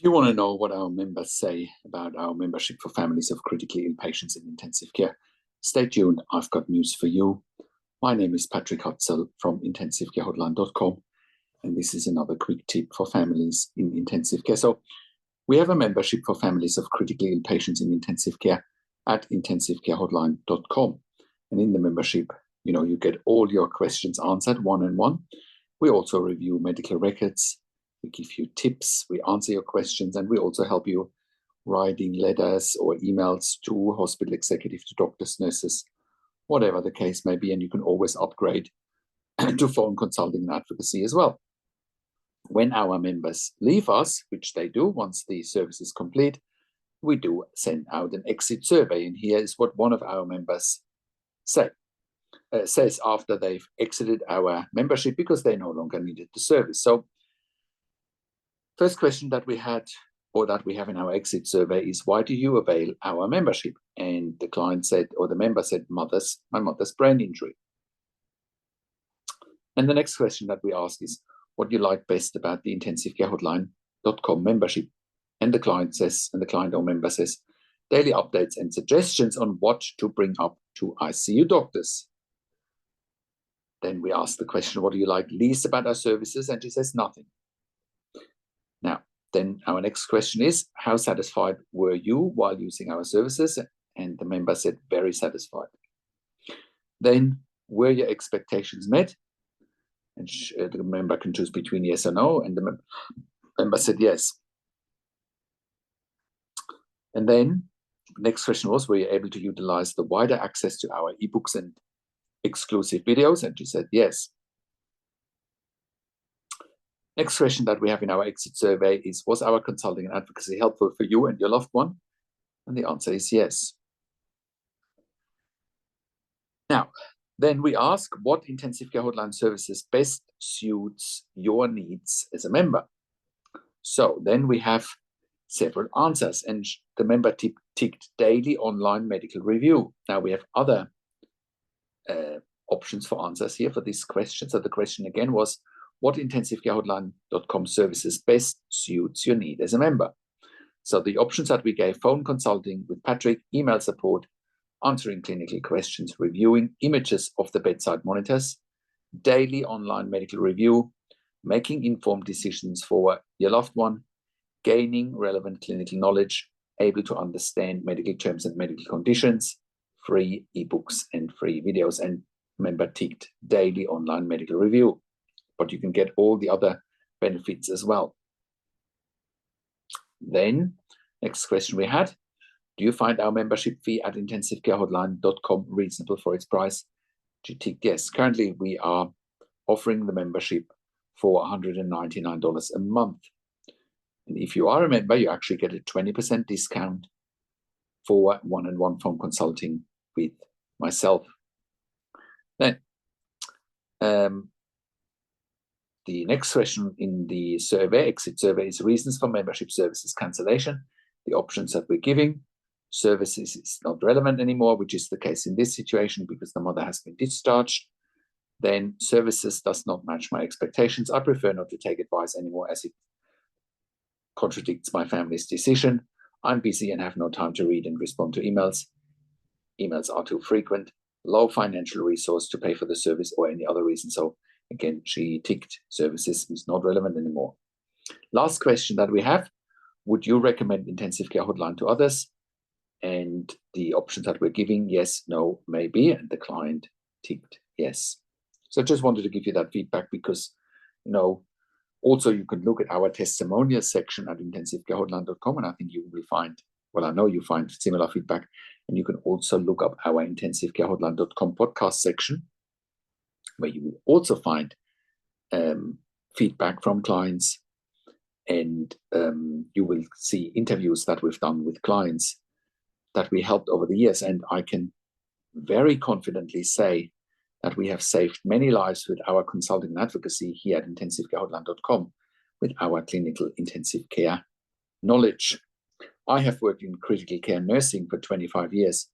you want to know what our members say about our membership for families of critically ill patients in intensive care, stay tuned. I've got news for you. My name is Patrick Hutzel from intensivecarehotline.com, and this is another quick tip for families in intensive care. So we have a membership for families of critically ill patients in intensive care at intensivecarehotline.com. And in the membership, you get all your questions answered one-on-one. We also review medical records. We give you tips. We answer your questions, and we also help you writing letters or emails to hospital executive, to doctors, nurses, whatever the case may be. And you can always upgrade to phone consulting and advocacy as well. When our members leave us, which they do once the service is complete, we do send out an exit survey. And here is what one of our members says after they've exited our membership because they no longer needed the service. So first question that we had, or that we have in our exit survey, is, why do you avail our membership? And the client said, or the member said, my mother's brain injury. And the next question that we ask is, what do you like best about the intensivecarehotline.com membership? And the client says, and the client or member says, daily updates and suggestions on what to bring up to ICU doctors. Then we ask the question, what do you like least about our services? And she says, nothing. Now, then our next question is, how satisfied were you while using our services? And the member said, very satisfied. Then, were your expectations met? And the member can choose between yes or no. And the member said yes. And then the next question was, were you able to utilize the wider access to our ebooks and exclusive videos? And she said yes. Next question that we have in our exit survey is, was our consulting and advocacy helpful for you and your loved one? And the answer is yes. Now, then we ask, what intensive care hotline services best suits your needs as a member? So then we have several answers, and the member ticked daily online medical review. Now we have other options for answers here for this question. So the question again was, what intensivecarehotline.com services best suits your need as a member? So the options that we gave: phone consulting with Patrick, email support, answering clinical questions, reviewing images of the bedside monitors, daily online medical review, making informed decisions for your loved one, gaining relevant clinical knowledge, able to understand medical terms and medical conditions, free ebooks and free videos. And member ticked daily online medical review. But you can get all the other benefits as well. Then, next question we had, do you find our membership fee at intensivecarehotline.com reasonable for its price? You ticked yes. Currently, we are offering the membership for $199 a month. And if you are a member, you actually get a 20% discount for one-on-one phone consulting with myself. Then, the next question in the survey, exit survey, is reasons for membership services cancellation. The options that we're giving: services is not relevant anymore, which is the case in this situation because the mother has been discharged. Then services does not match my expectations. I prefer not to take advice anymore as it contradicts my family's decision. I'm busy and have no time to read and respond to emails. Emails are too frequent. Low financial resource to pay for the service, or any other reason. So again, she ticked services is not relevant anymore. Last question that we have, would you recommend intensive care hotline to others? And the options that we're giving, yes, no, maybe, and the client ticked yes. So I just wanted to give you that feedback because, also you can look at our testimonial section at intensivecarehotline.com, and I think you will find, well, I know you find similar feedback. And you can also look up our intensivecarehotline.com podcast section, where you will also find feedback from clients, and you will see interviews that we've done with clients that we helped over the years. And I can very confidently say that we have saved many lives with our consulting and advocacy here at intensivecarehotline.com with our clinical intensive care knowledge. I have worked in critical care nursing for 25 years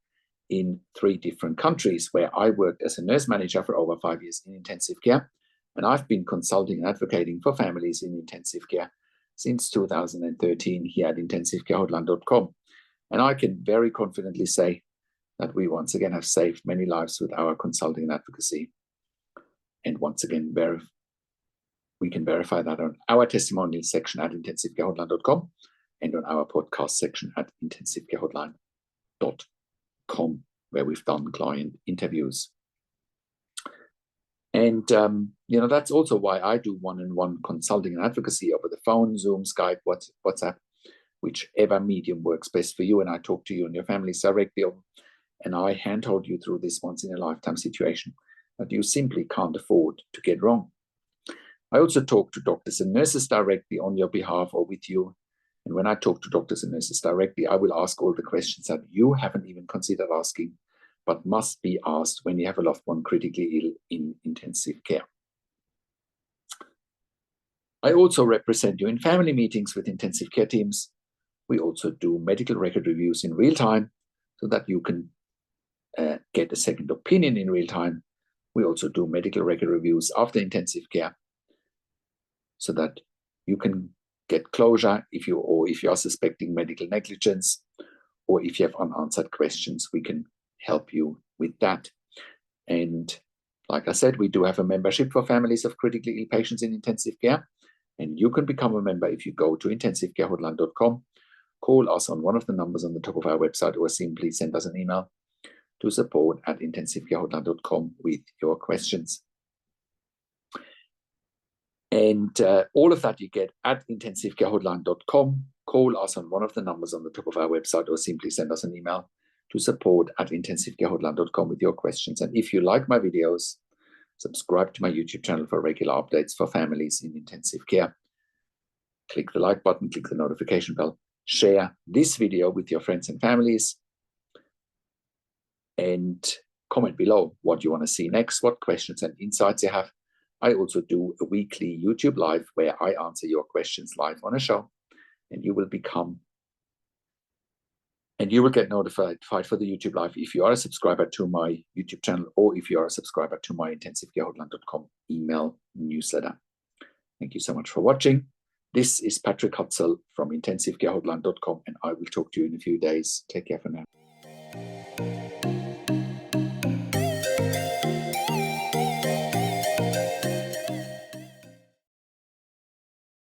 in 3 different countries, where I worked as a nurse manager for over 5 years in intensive care. And I've been consulting and advocating for families in intensive care since 2013 here at intensivecarehotline.com. And I can very confidently say that we once again have saved many lives with our consulting and advocacy. And once again, we can verify that on our testimonial section at intensivecarehotline.com and on our podcast section at intensivecarehotline.com, where we've done client interviews. And, that's also why I do one-on-one consulting and advocacy over the phone, Zoom, Skype, WhatsApp, whichever medium works best for you. And I talk to you and your families directly, and I handhold you through this once-in-a-lifetime situation that you simply can't afford to get wrong. I also talk to doctors and nurses directly on your behalf or with you. And when I talk to doctors and nurses directly, I will ask all the questions that you haven't even considered asking, but must be asked when you have a loved one critically ill in intensive care. I also represent you in family meetings with intensive care teams. We also do medical record reviews in real time so that you can get a second opinion in real time. We also do medical record reviews after intensive care so that you can get closure if you are suspecting medical negligence, or if you have unanswered questions, we can help you with that. And like I said, we do have a membership for families of critically ill patients in intensive care, and you can become a member if you go to intensivecarehotline.com, call us on one of the numbers on the top of our website, or simply send us an email to support@intensivecarehotline.com with your questions. And all of that you get at intensivecarehotline.com. Call us on one of the numbers on the top of our website, or simply send us an email to support@intensivecarehotline.com with your questions. And if you like my videos, subscribe to my YouTube channel for regular updates for families in intensive care. Click the like button, click the notification bell, share this video with your friends and families, and comment below what you want to see next, what questions and insights you have. I also do a weekly YouTube live where I answer your questions live on a show, and you will get notified for the YouTube live if you are a subscriber to my YouTube channel, or if you are a subscriber to my intensivecarehotline.com email newsletter. Thank you so much for watching. This is Patrick Hutzel from intensivecarehotline.com, and I will talk to you in a few days. Take care for now.